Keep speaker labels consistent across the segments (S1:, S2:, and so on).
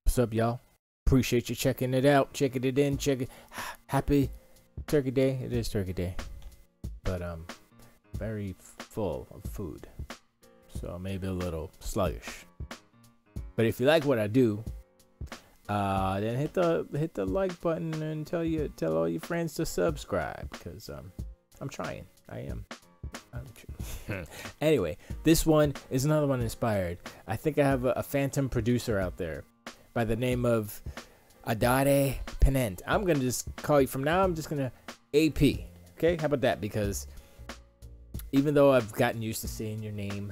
S1: What's up, y'all? Appreciate you checking it out, checking it in, Happy Turkey Day. It is Turkey Day, but very full of food, so maybe a little sluggish. But if you like what I do, then hit the like button and tell all your friends to subscribe, because I'm trying. I am. Anyway, this one is another one inspired. I think I have a phantom producer out there by the name of Adare Penent. I'm gonna just call you from now. I'm just gonna AP. Okay, how about that? Because even though I've gotten used to saying your name,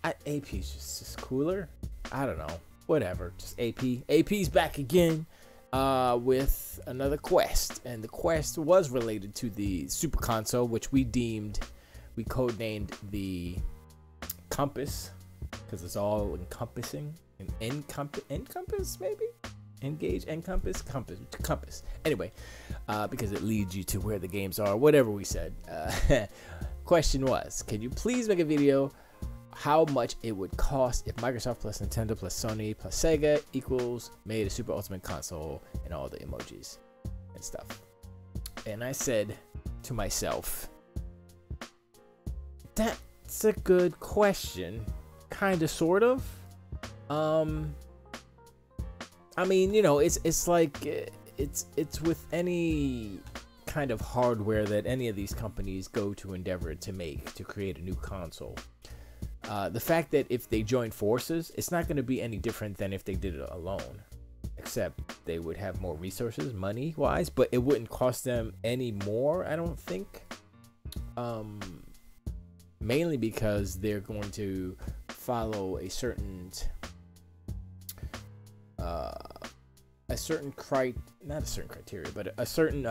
S1: AP is just cooler. I don't know. Whatever. Just AP. AP's back again with another quest, and the quest was related to the Super Console, which we codenamed the Compass, because it's all encompassing. Encompass, maybe? Compass. Anyway, because it leads you to where the games are, whatever we said. Question was, can you please make a video how much it would cost if Microsoft plus Nintendo plus Sony plus Sega equals made a Super Ultimate Console, and all the emojis and stuff. And I said to myself, that's a good question. Kind of, sort of. I mean, you know, it's like it's with any kind of hardware that any of these companies go to endeavor to create a new console. The fact that if they join forces, it's not going to be any different than if they did it alone, except they would have more resources, money wise, but it wouldn't cost them any more, I don't think. Mainly because they're going to follow a certain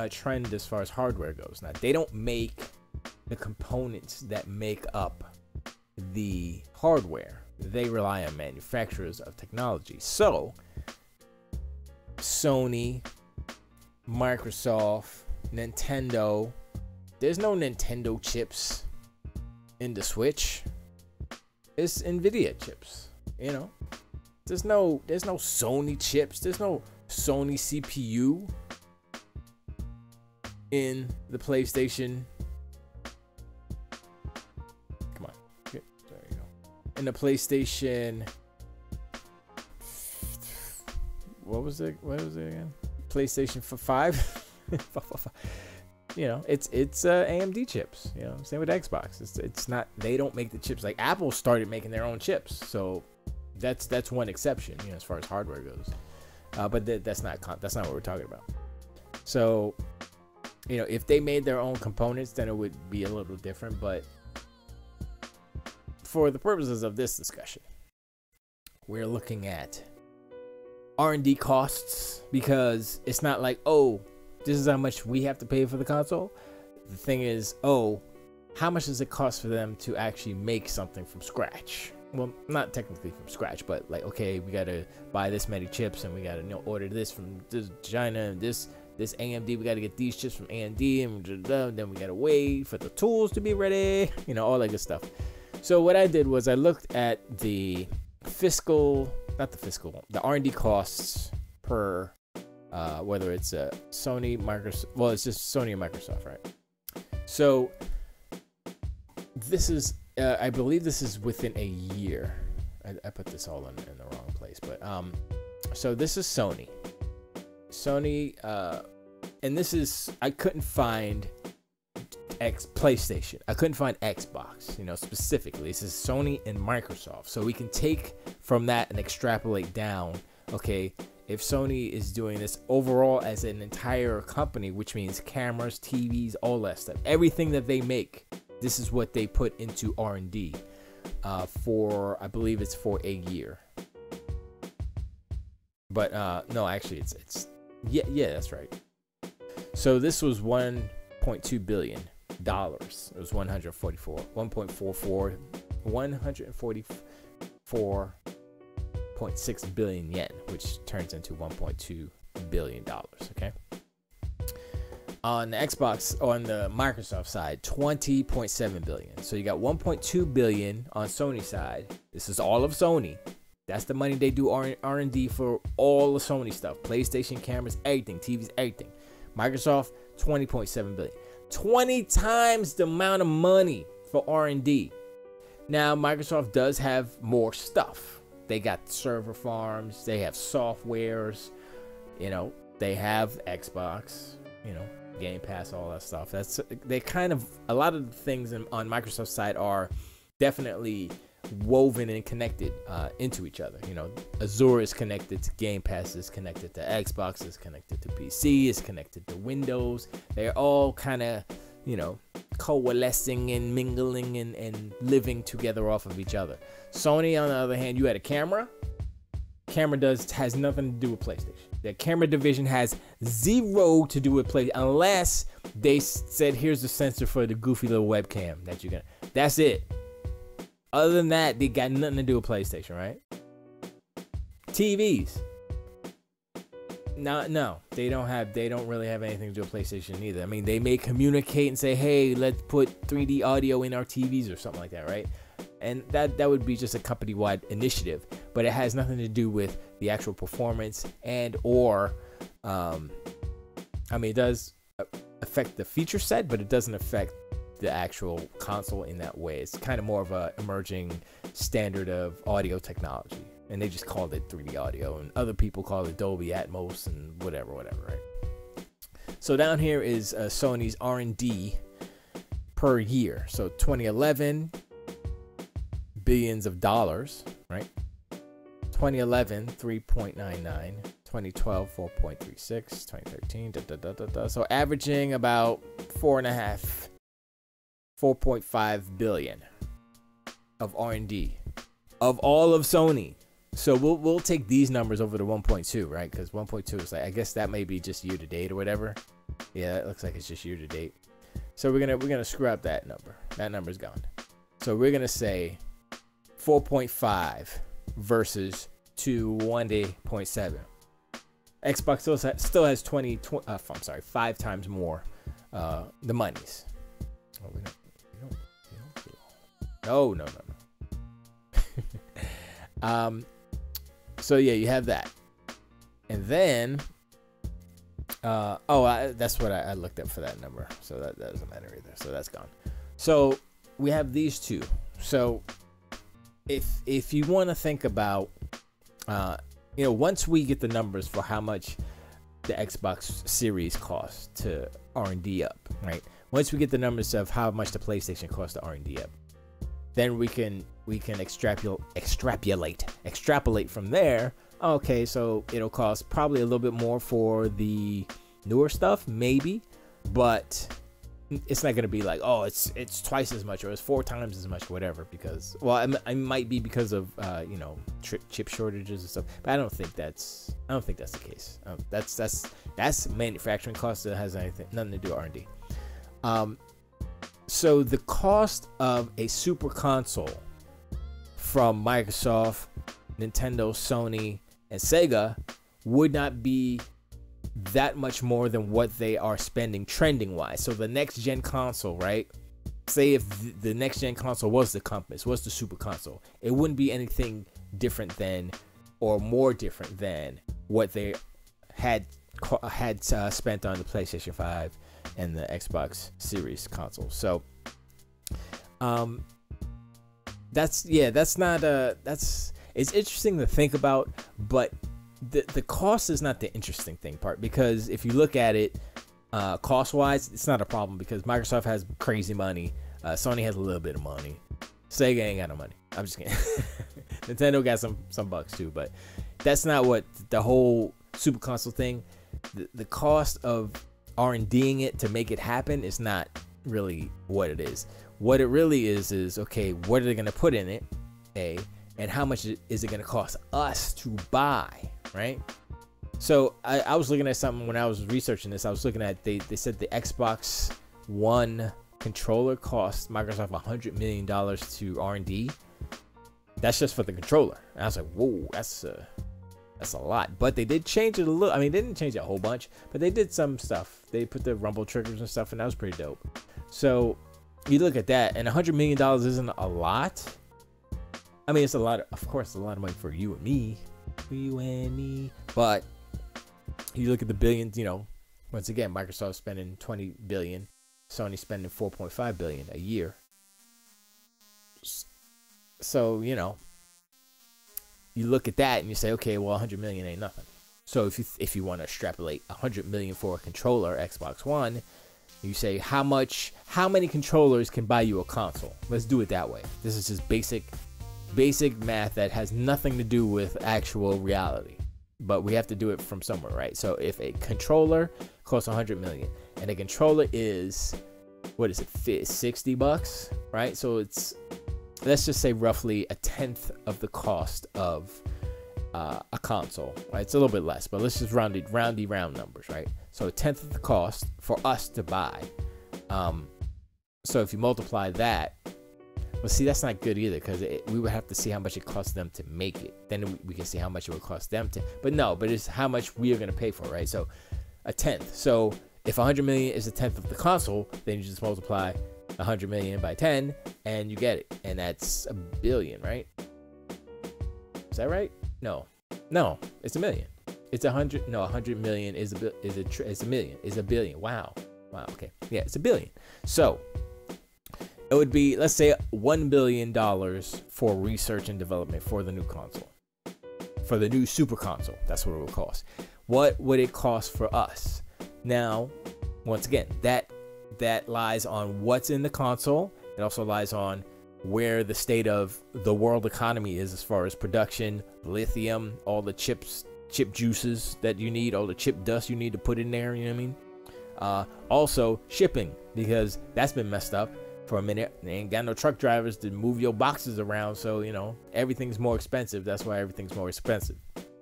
S1: trend as far as hardware goes. Now, they don't make the components that make up the hardware. They rely on manufacturers of technology. So Sony, Microsoft, Nintendo, there's no Nintendo chips in the Switch. It's Nvidia chips, you know. There's no Sony chips. There's no Sony CPU in the PlayStation. Come on. There you go. In the PlayStation. What was it again? PlayStation 5. You know, it's AMD chips. You know, same with Xbox. It's not. They don't make the chips. Like Apple started making their own chips, so that's one exception, you know, as far as hardware goes. But that's not what we're talking about. So, you know, if they made their own components, then it would be a little different. But for the purposes of this discussion, we're looking at R&D costs, because it's not like, oh, this is how much we have to pay for the console. The thing is, oh, how much does it cost for them to actually make something from scratch? Well, not technically from scratch, but like, okay, we gotta buy this many chips, and we gotta, you know, order this from this China, and this AMD, we gotta get these chips from AMD, and then we gotta wait for the tools to be ready, you know, all that good stuff. So what I did was I looked at the R&D costs per whether it's Sony, Microsoft. Well, it's just Sony and Microsoft, right? So this is, I believe this is within a year. I put this all in the wrong place, but so this is Sony, and this is, I couldn't find PlayStation. I couldn't find Xbox, you know, specifically. This is Sony and Microsoft. So we can take from that and extrapolate down, okay, if Sony is doing this overall as an entire company, which means cameras, TVs, all that stuff, everything that they make, this is what they put into R&D for, I believe it's for a year. But no, actually it's yeah, that's right. So this was $1.2 billion. It was 144.6 billion yen, which turns into $1.2 billion. Okay. On the Xbox, on the Microsoft side, 20.7 billion. So you got 1.2 billion on Sony side. This is all of Sony. That's the money they do R&D for all the Sony stuff. PlayStation cameras, everything, TVs, everything. Microsoft, $20.7 billion. 20 times the amount of money for R&D. Now, Microsoft does have more stuff. They got server farms, they have softwares, you know, they have Xbox, you know, Game Pass, all that stuff. They kind of, a lot of the things on Microsoft's side are definitely woven and connected into each other. You know, Azure is connected to Game Pass, is connected to Xbox, is connected to PC, is connected to Windows. They're all kind of, you know, coalescing and mingling and living together off of each other. Sony, on the other hand, you had a camera. Camera has nothing to do with PlayStation. The camera division has zero to do with PlayStation, unless they said, here's the sensor for the goofy little webcam that you're gonna. That's it. Other than that, they got nothing to do with PlayStation, right? TVs. No, they don't really have anything to do with PlayStation either. I mean, they may communicate and say, hey, let's put 3D audio in our TVs or something like that, right? And that would be just a company-wide initiative, but it has nothing to do with the actual performance and or, I mean, it does affect the feature set, but it doesn't affect the actual console in that way. It's kind of more of a emerging standard of audio technology. And they just called it 3D audio, and other people call it Dolby Atmos and whatever, right? So down here is Sony's R&D per year. So 2011, billions of dollars, right? 2011, 3.99. 2012, 4.36. 2013, So averaging about 4.5 billion of R&D of all of Sony. So we'll take these numbers over to 1.2, right? Because 1.2 is like, I guess that may be just year to date or whatever. Yeah, it looks like it's just year to date. So we're gonna scrap that number. That number's gone. So we're gonna say 4.5 versus 1.7. Xbox still has 5 times more the monies. Oh, we don't. No. So yeah, you have that, and then that's what I looked up for that number, so that doesn't matter either, so that's gone. So we have these two. So if you want to think about you know, once we get the numbers for how much the Xbox Series costs to R&D up, right? Once we get the numbers of how much the PlayStation costs to R&D up, then we can extrapolate from there. Okay, so it'll cost probably a little bit more for the newer stuff, maybe, but it's not gonna be like, oh, it's twice as much or it's 4 times as much, whatever. Because, well, it might be because of you know, chip shortages and stuff, but I don't think that's the case. That's manufacturing costs that has nothing to do with R&D. So the cost of a super console from Microsoft, Nintendo, Sony, and Sega would not be that much more than what they are spending trending wise. So the next gen console, right? Say if the next gen console was the Compass, was the super console, it wouldn't be anything different than or more different than what they had spent on the PlayStation 5 and the Xbox Series console. So it's interesting to think about, but the cost is not the interesting thing part, because if you look at it cost wise, it's not a problem because Microsoft has crazy money, Sony has a little bit of money, Sega ain't got no money. I'm just kidding. Nintendo got some bucks too, but that's not what the whole super console thing, the cost of R&D'ing it to make it happen is not really what it is. What it really is okay, what are they going to put in it, and how much is it going to cost us to buy, right? So I was looking at something when I was researching this. I was looking at, they said the Xbox One controller cost Microsoft $100 million to R&D. That's just for the controller. And I was like, whoa, that's a lot. But they did change it a little. I mean, they didn't change it a whole bunch, but they did some stuff. They put the rumble triggers and stuff, and that was pretty dope. So you look at that, and $100 million isn't a lot, I mean, it's a lot of course, a lot of money for you and me, but you look at the billions, once again, Microsoft spending 20 billion, Sony spending 4.5 billion a year. So, you look at that and you say, okay, well, 100 million ain't nothing. So if you want to extrapolate 100 million for a controller, Xbox One, you say how many controllers can buy you a console? Let's do it that way. This is just basic math that has nothing to do with actual reality, but we have to do it from somewhere, right? So if a controller costs 100 million and a controller is, what is it, $60, right? So let's just say roughly a tenth of the cost of a console, right? It's a little bit less, but let's just round numbers, right? So a tenth of the cost for us to buy. So if you multiply that, well, see, that's not good either, because we would have to see how much it costs them to make it. Then we can see how much it would cost them to. But it's how much we are going to pay for, right? So a tenth. So if 100 million is a tenth of the console, then you just multiply 100 million by 10, and you get it. And that's $1 billion, right? Is that right? No, it's $1 million. It's 100. No, 100 million is a million. Is $1 billion. Wow. Okay. Yeah, it's $1 billion. So it would be, let's say, $1 billion for research and development for the new console, for the new super console. That's what it would cost. What would it cost for us? Now, once again, that lies on what's in the console. It also lies on where the state of the world economy is as far as production, lithium, all the chip juices that you need, all the chip dust you need to put in there, you know what I mean? Also shipping, because that's been messed up for a minute. They ain't got no truck drivers to move your boxes around, so everything's more expensive. That's why everything's more expensive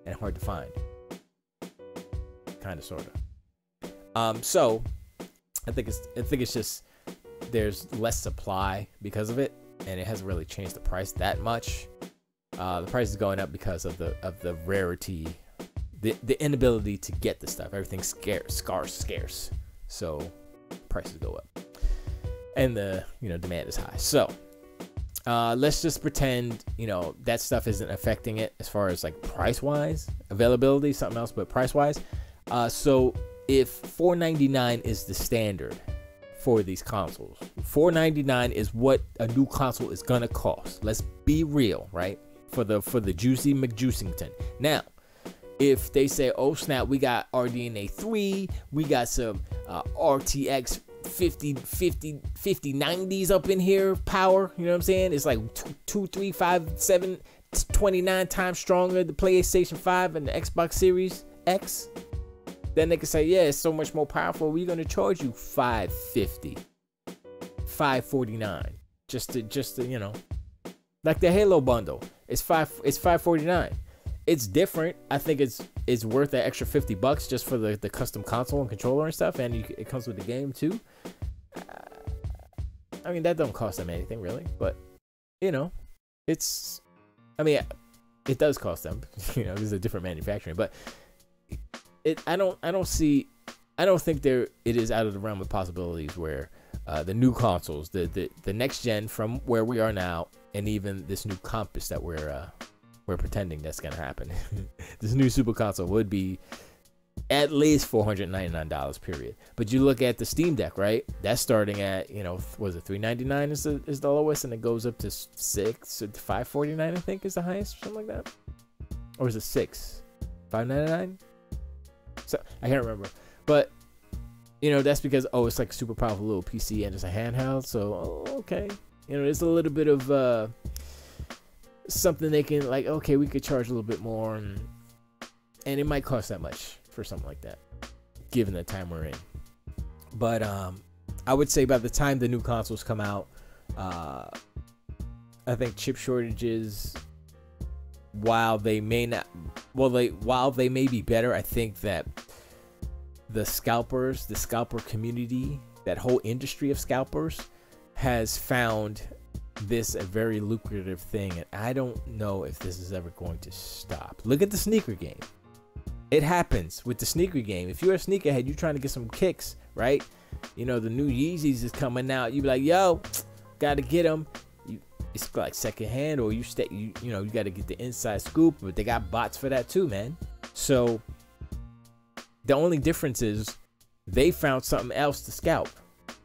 S1: and hard to find. Kind of, sort of. So I think it's just there's less supply because of it, and it hasn't really changed the price that much. The price is going up because of the rarity, the inability to get the stuff. Everything's scarce. So prices go up, and the demand is high. So let's just pretend that stuff isn't affecting it as far as like price wise, availability, something else, but price wise. So if $499 is the standard for these consoles, $499 is what a new console is gonna cost. Let's be real, right? For the juicy McJuicington. Now, if they say, oh snap, we got RDNA 3, we got some RTX 5090s up in here, power, you know what I'm saying? It's like 2, 3, 5, 7, 29 times stronger the PlayStation 5 and the Xbox Series X. Then they can say, yeah, it's so much more powerful, we're gonna charge you $550, $549, just to like the Halo bundle. It's $549. It's different. I think it's worth that extra $50 just for the custom console and controller and stuff, and it comes with the game too. I mean, that don't cost them anything really, but it's. I mean, it does cost them. This is a different manufacturing, but I don't think it is out of the realm of possibilities where the new consoles, the next gen from where we are now, and even this new Compass that we're pretending that's gonna happen. This new super console would be at least $499, period. But you look at the Steam Deck, right? That's starting at was it $399 is the lowest, and it goes up to $549, I think, is the highest, or something like that. Or is it $599? So I can't remember, but that's because it's like a super powerful little PC and it's a handheld. So okay, there's a little bit of something they can like. Okay, we could charge a little bit more, and it might cost that much for something like that, given the time we're in. But I would say by the time the new consoles come out, I think chip shortages, while they may be better, I think that the scalper community, that whole industry of scalpers, has found this a very lucrative thing, and I don't know if this is ever going to stop. Look at the sneaker game. It happens with the sneaker game. If you're a sneakerhead, you're trying to get some kicks, right? The new Yeezys is coming out. You be like, yo, gotta get them. it's like secondhand, or you got to get the inside scoop, but they got bots for that too, man. So the only difference is they found something else to scalp,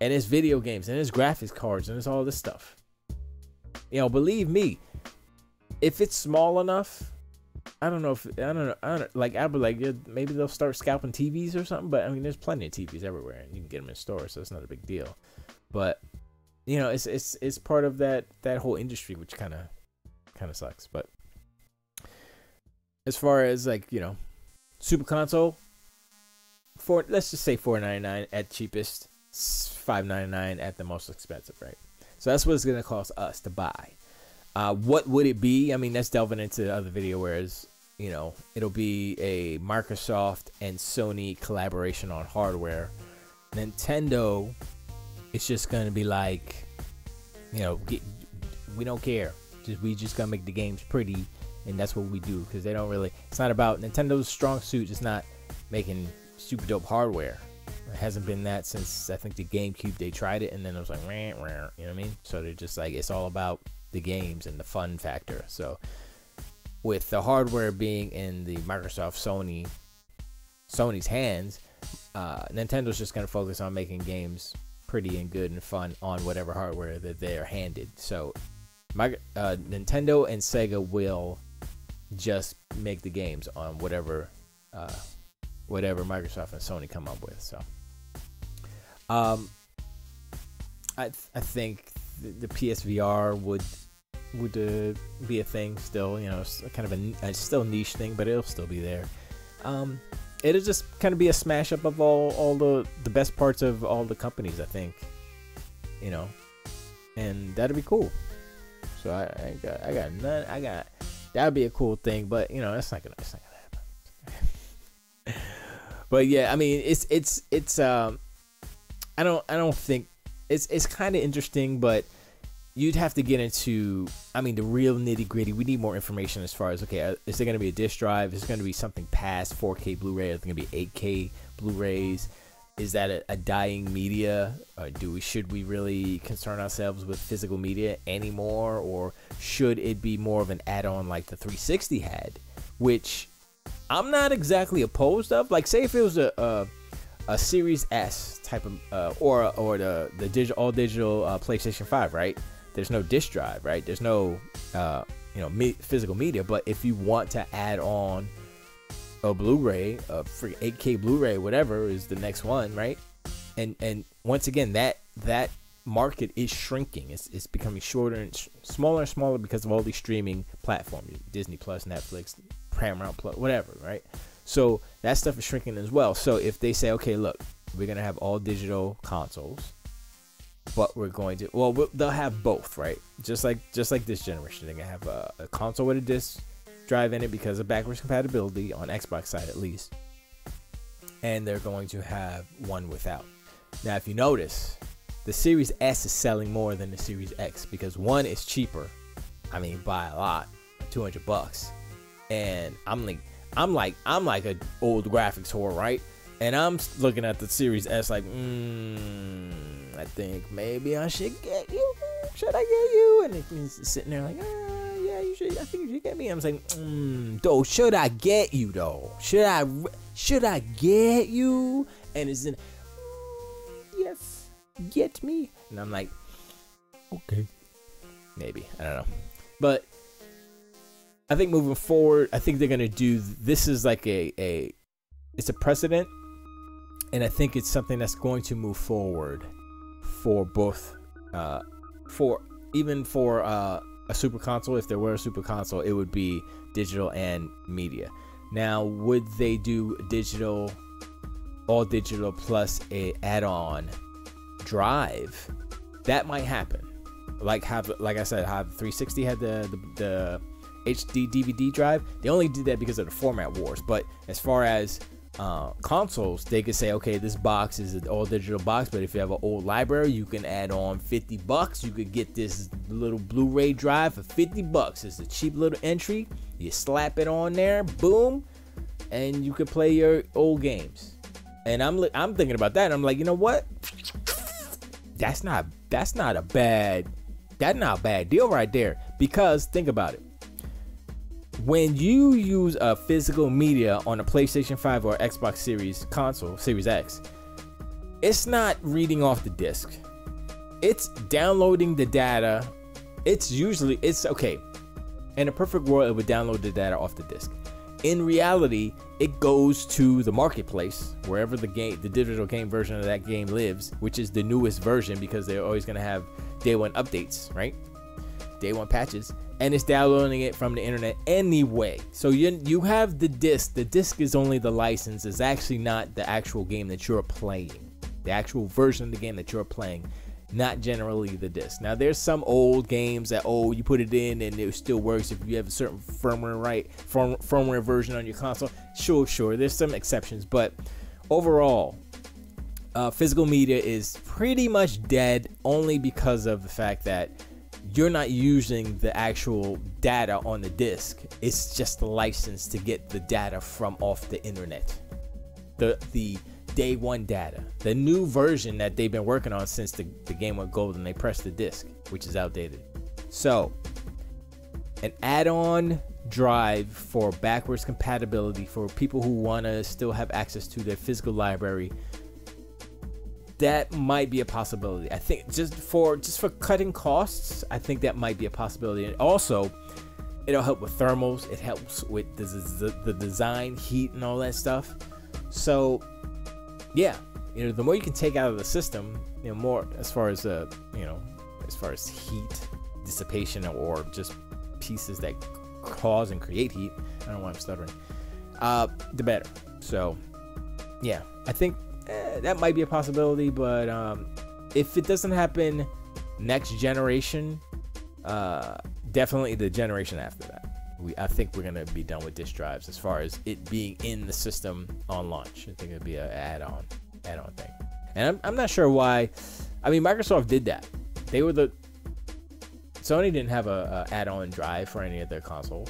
S1: and it's video games, and it's graphics cards, and it's all this stuff. You know, believe me, if it's small enough, I don't know. Like, I'd be like, yeah, maybe they'll start scalping TVs or something. But I mean, there's plenty of TVs everywhere, and you can get them in stores, so it's not a big deal. But you know, it's part of that whole industry, which kind of sucks. But as far as, like, you know, Super Console, let's just say $4.99 at cheapest, $5.99 at the most expensive, right? So that's what it's gonna cost us to buy. What would it be? I mean, that's delving into the other video, whereas, you know, it'll be a Microsoft and Sony collaboration on hardware. Nintendo, it's just going to be like, you know, we don't care. We just going to make the games pretty, and that's what we do, because they don't really, it's not about, Nintendo's strong suit is not making super dope hardware. It hasn't been that since, I think, the GameCube. They tried it, and then it was like, you know what I mean? So they're just like, it's all about the games and the fun factor. So with the hardware being in the Microsoft Sony's hands, Nintendo's just going to focus on making games pretty and good and fun on whatever hardware that they are handed. So Nintendo and Sega will just make the games on whatever Microsoft and Sony come up with. So I think the PSVR would be a thing still. You know, it's kind of a still niche thing, but it'll still be there. It'll just kind of be a smash up of all the best parts of all the companies, I think. You know, and that'd be cool. So I got none. That'd be a cool thing, but you know, that's not gonna happen. But yeah, I mean, it's I don't think. It's kind of interesting, but you'd have to get into, I mean, the real nitty gritty. We need more information as far as, okay, is there going to be a disc drive? Is there going to be something past 4K Blu-ray? Is there going to be 8K Blu-rays? Is that a dying media? Should we really concern ourselves with physical media anymore? Or should it be more of an add-on like the 360 had? Which I'm not exactly opposed of. Like, say if it was a Series S type of or the all digital PlayStation 5, right? There's no disc drive, right? There's no physical media. But if you want to add on a Blu-ray, a free 8K Blu-ray, whatever is the next one, right? And once again, that market is shrinking. It's becoming shorter and smaller because of all these streaming platforms, Disney Plus, Netflix, Paramount Plus, whatever, right? So that stuff is shrinking as well. So if they say, okay, look, we're going to have all digital consoles, but we're going to, well, they'll have both, right? Just like this generation, they're going to have a console with a disc drive in it because of backwards compatibility on Xbox side, at least. And they're going to have one without. Now, if you notice, the Series S is selling more than the Series X because one is cheaper. I mean, by a lot, $200. And I'm like an old graphics whore, right? And I'm looking at the Series S like, I think maybe I should get you. Should I get you? And it's sitting there like, yeah, you should. I think you should get me. I'm saying, though, should I get you though? Should I get you? And it's in, yes, get me. And I'm like, okay, maybe, I don't know, but I think moving forward, I think they're gonna do this is like it's a precedent, and I think it's something that's going to move forward for both, for a super console. If there were a super console, it would be digital and media. Now, would they do digital, all digital plus a add-on drive? That might happen. Like I said, how 360 had the HD DVD drive. They only did that because of the format wars. But as far as consoles, they could say, okay, this box is an all digital box, but if you have an old library, you can add on $50. You could get this little Blu-ray drive for $50. It's a cheap little entry. You slap it on there, boom, and you could play your old games. And I'm thinking about that. And I'm like, you know what? That's not a bad That's not a bad deal right there, because think about it. When you use a physical media on a PlayStation 5 or Xbox Series console, Series X, it's not reading off the disc. It's downloading the data. It's okay. In a perfect world, it would download the data off the disc. In reality, it goes to the marketplace, wherever the digital game version of that game lives, which is the newest version, because they're always going to have day one updates, right? Day one patches, and it's downloading it from the internet anyway. So you have the disc. The disc is only the license. It's actually not the actual game that you're playing. The actual version of the game that you're playing, not generally the disc. Now, there's some old games that, you put it in and it still works if you have a certain firmware version on your console. Sure, there's some exceptions, but overall, physical media is pretty much dead, only because of the fact that you're not using the actual data on the disc. It's just the license to get the data from off the internet. The day one data, the new version that they've been working on since the game went gold and they pressed the disc, which is outdated. So an add-on drive for backwards compatibility for people who want to still have access to their physical library, that might be a possibility. I think just for cutting costs, I think that might be a possibility. And also, it'll help with thermals. It helps with the design, heat, and all that stuff. So yeah, the more you can take out of the system, more as far as as far as heat dissipation or just pieces that cause and create heat. I don't know why I'm stuttering. The better. So yeah, I think that might be a possibility, but if it doesn't happen next generation, definitely the generation after that. I think we're gonna be done with disk drives as far as it being in the system on launch. I think it'd be an add-on thing, and I'm not sure why. I mean, Microsoft did that. Sony didn't have a add-on drive for any of their consoles.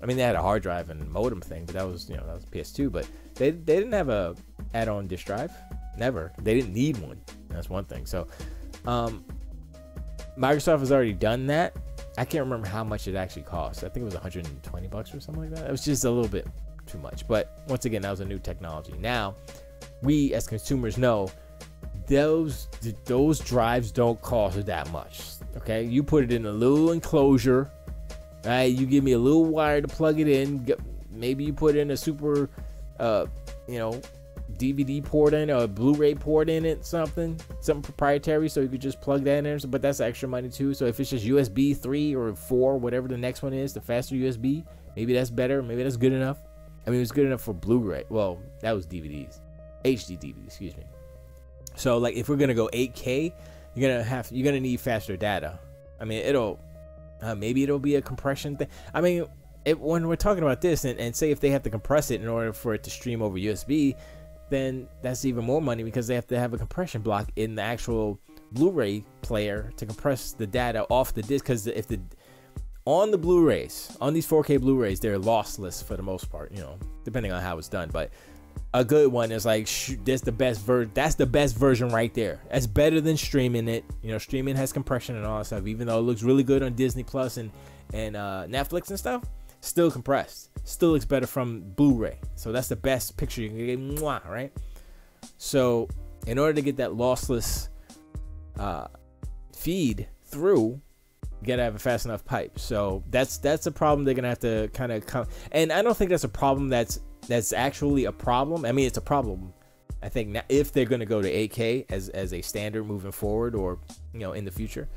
S1: I mean, they had a hard drive and modem thing, but that was PS2. But they didn't have a add-on disk drive. Never. They didn't need one. That's one thing. So Microsoft has already done that. I can't remember how much it actually cost. I think it was $120 or something like that. It was just a little bit too much. But once again, that was a new technology. Now, we as consumers know those drives don't cost that much. Okay, you put it in a little enclosure. Right, you give me a little wire to plug it in. Maybe you put in a super, DVD port in, or a Blu-ray port in it, something proprietary, so you could just plug that in there. But that's extra money too. So if it's just USB 3 or 4, whatever the next one is, the faster USB, maybe that's better. Maybe that's good enough. I mean, it was good enough for Blu-ray. Well, that was DVDs, HD DVDs, excuse me. So like, if we're gonna go 8K, you're gonna need faster data. I mean, maybe it'll be a compression thing. I mean, when we're talking about this, and say if they have to compress it in order for it to stream over USB, then that's even more money, because they have to have a compression block in the actual Blu-ray player to compress the data off the disc. Because on the Blu-rays, on these 4K Blu-rays, they're lossless for the most part, depending on how it's done. But a good one is like, that's the best version right there. That's better than streaming it. Streaming has compression and all that stuff, even though it looks really good on Disney Plus and Netflix and stuff. Still compressed, still looks better from Blu-ray. So that's the best picture you can get, right? So in order to get that lossless feed through, you gotta have a fast enough pipe. So that's a problem they're gonna have to kind of come. And I don't think that's a problem that's actually a problem. I mean, it's a problem. I think now, if they're gonna go to 8K as a standard moving forward, or in the future.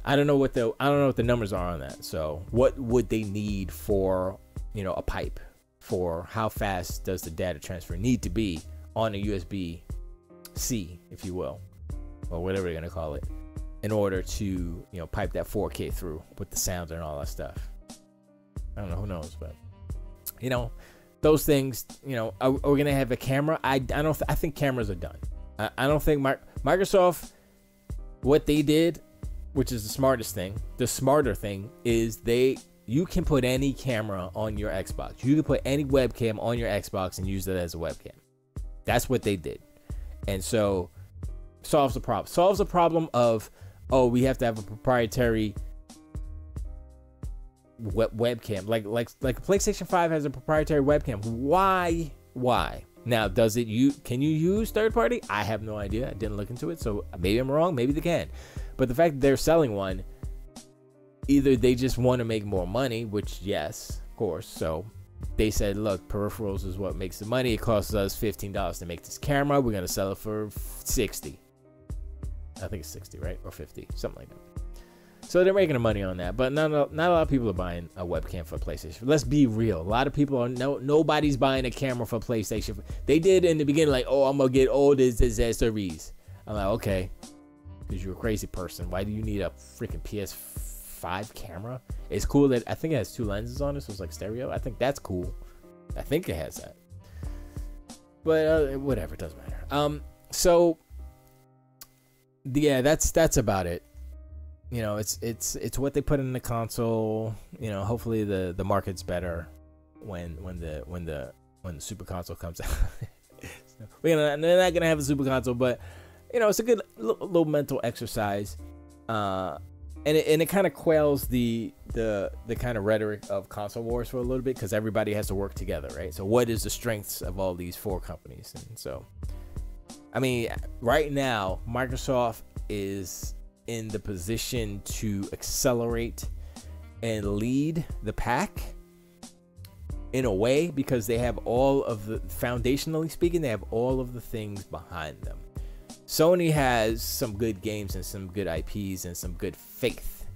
S1: I don't know what the numbers are on that. So what would they need for, a pipe? For how fast does the data transfer need to be on a USB-C, if you will, or whatever they're gonna call it, in order to, pipe that 4K through with the sound and all that stuff? I don't know, who knows, but those things, are we gonna have a camera? I think cameras are done. I don't think Microsoft, what they did, which is the smartest thing. The smarter thing is you can put any camera on your Xbox. You can put any webcam on your Xbox and use it as a webcam. That's what they did. And so solves the problem. Solves the problem of oh, we have to have a proprietary webcam. Like PlayStation 5 has a proprietary webcam. Why? Now, can you use third party? I have no idea. I didn't look into it, so maybe I'm wrong. Maybe they can. But the fact that they're selling one, either they just want to make more money, which yes, of course. So they said, look, peripherals is what makes the money. It costs us $15 to make this camera. We're gonna sell it for 60. I think it's 60, right? Or 50, something like that. So they're making the money on that, but not a lot of people are buying a webcam for PlayStation. Let's be real. A lot of people are nobody's buying a camera for PlayStation. They did in the beginning, like, oh, I'm gonna get all this accessories. I'm like, okay, because you're a crazy person. Why do you need a freaking PS5 camera? It's cool that I think it has 2 lenses on it, so it's like stereo. I think that's cool. I think it has that. But whatever, it doesn't matter. So yeah, that's about it. You know, it's what they put in the console. You know, hopefully the market's better when the super console comes out. They're not gonna have a super console, but you know, it's a good little mental exercise, and it kind of quells the kind of rhetoric of console wars for a little bit, because everybody has to work together, right? So what is the strengths of all these 4 companies? And so, I mean, right now Microsoft is in the position to accelerate and lead the pack in a way, because they have all of the, foundationally speaking, they have all of the things behind them. Sony has some good games and some good IPs and some good faith,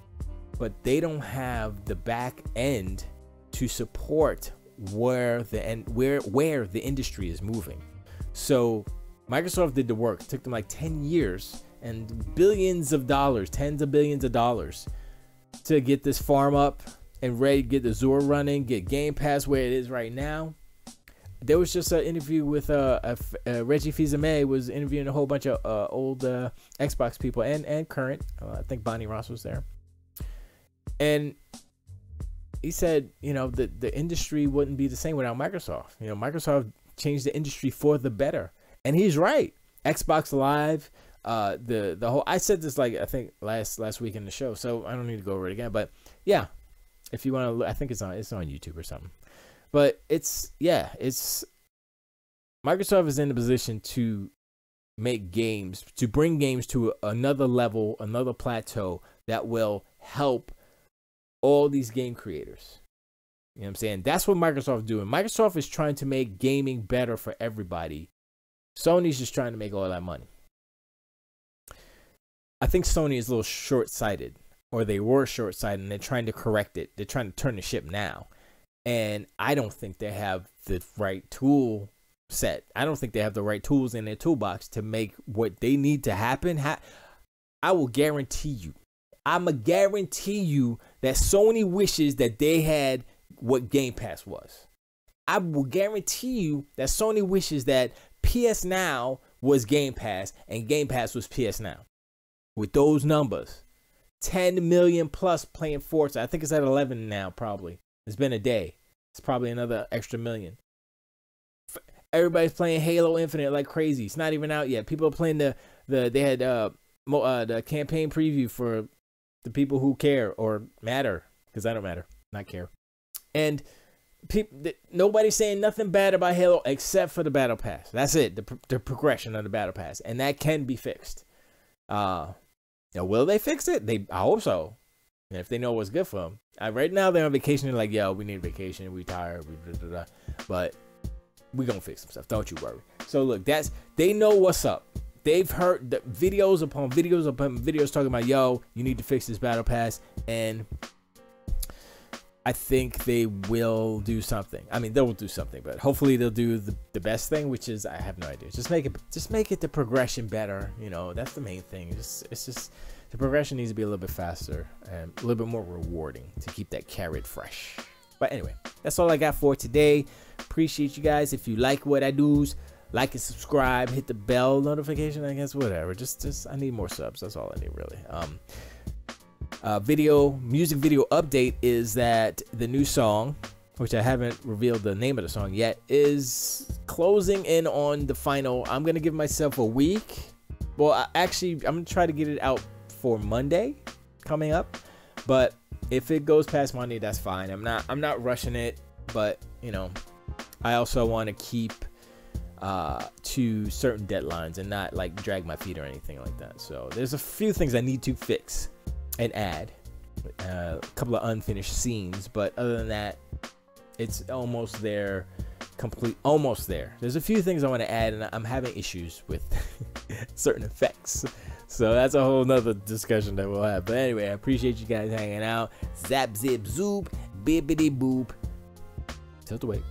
S1: but they don't have the back end to support where the industry is moving. So Microsoft did the work. It took them like 10 years and billions of dollars, tens of billions of dollars, to get this farm up and ready, get the Azure running, get Game Pass where it is right now. There was just an interview with Reggie Fils-Aimé was interviewing a whole bunch of old Xbox people and current. I think Bonnie Ross was there, and he said, you know, the industry wouldn't be the same without Microsoft. You know, Microsoft changed the industry for the better, and he's right. Xbox Live. The whole, I said this like I think last week in the show, so I don't need to go over it again, but yeah, if you want to, I think it's on YouTube or something. But it's Microsoft is in the position to make games, to bring games to another level, another plateau that will help all these game creators. You know what I'm saying? That's what Microsoft is doing. Microsoft is trying to make gaming better for everybody. Sony's just trying to make all that money. I think Sony is a little short-sighted, or they were short-sighted, and they're trying to correct it. They're trying to turn the ship now. And I don't think they have the right tool set. I don't think they have the right tools in their toolbox to make what they need to happen. I will guarantee you. I'ma guarantee you that Sony wishes that they had what Game Pass was. I will guarantee you that Sony wishes that PS Now was Game Pass and Game Pass was PS Now. With those numbers, 10 million plus playing Forza. I think it's at 11 now, probably. It's been a day. It's probably another extra million. Everybody's playing Halo Infinite like crazy. It's not even out yet. People are playing they had the campaign preview for the people who care or matter, because I don't matter, not care. And nobody's saying nothing bad about Halo except for the Battle Pass. That's it, the progression of the Battle Pass, and that can be fixed. Now, will they fix it? I hope so. And if they know what's good for them. Right now they're on vacation. They're like, yo, we need vacation. We tired. But we gonna fix some stuff. Don't you worry. So look, they know what's up. They've heard the videos upon videos talking about, yo, you need to fix this Battle Pass, and I think they will do something. I mean, they will do something, but hopefully they'll do the best thing, which is, I have no idea. Just make it the progression better. You know, that's the main thing. It's just the progression needs to be a little bit faster and a little bit more rewarding to keep that carrot fresh. But anyway, that's all I got for today. Appreciate you guys. If you like what I do, like and subscribe, hit the bell notification, I guess, whatever. Just I need more subs. That's all I need, really. Music video update is that the new song, which I haven't revealed the name of the song yet, is closing in on the final. I'm gonna give myself a week. Well, actually, I'm gonna try to get it out for Monday coming up, but if it goes past Monday, that's fine. I'm not rushing it, but you know, I also want to keep to certain deadlines and not like drag my feet or anything like that. So there's a few things I need to fix and add, a couple of unfinished scenes, but other than that, it's almost there. Almost there. There's a few things I want to add, and I'm having issues with certain effects. So that's a whole nother discussion that we'll have. But anyway, I appreciate you guys hanging out. Zap, zip, zoop, bibbity boop. Tilt away.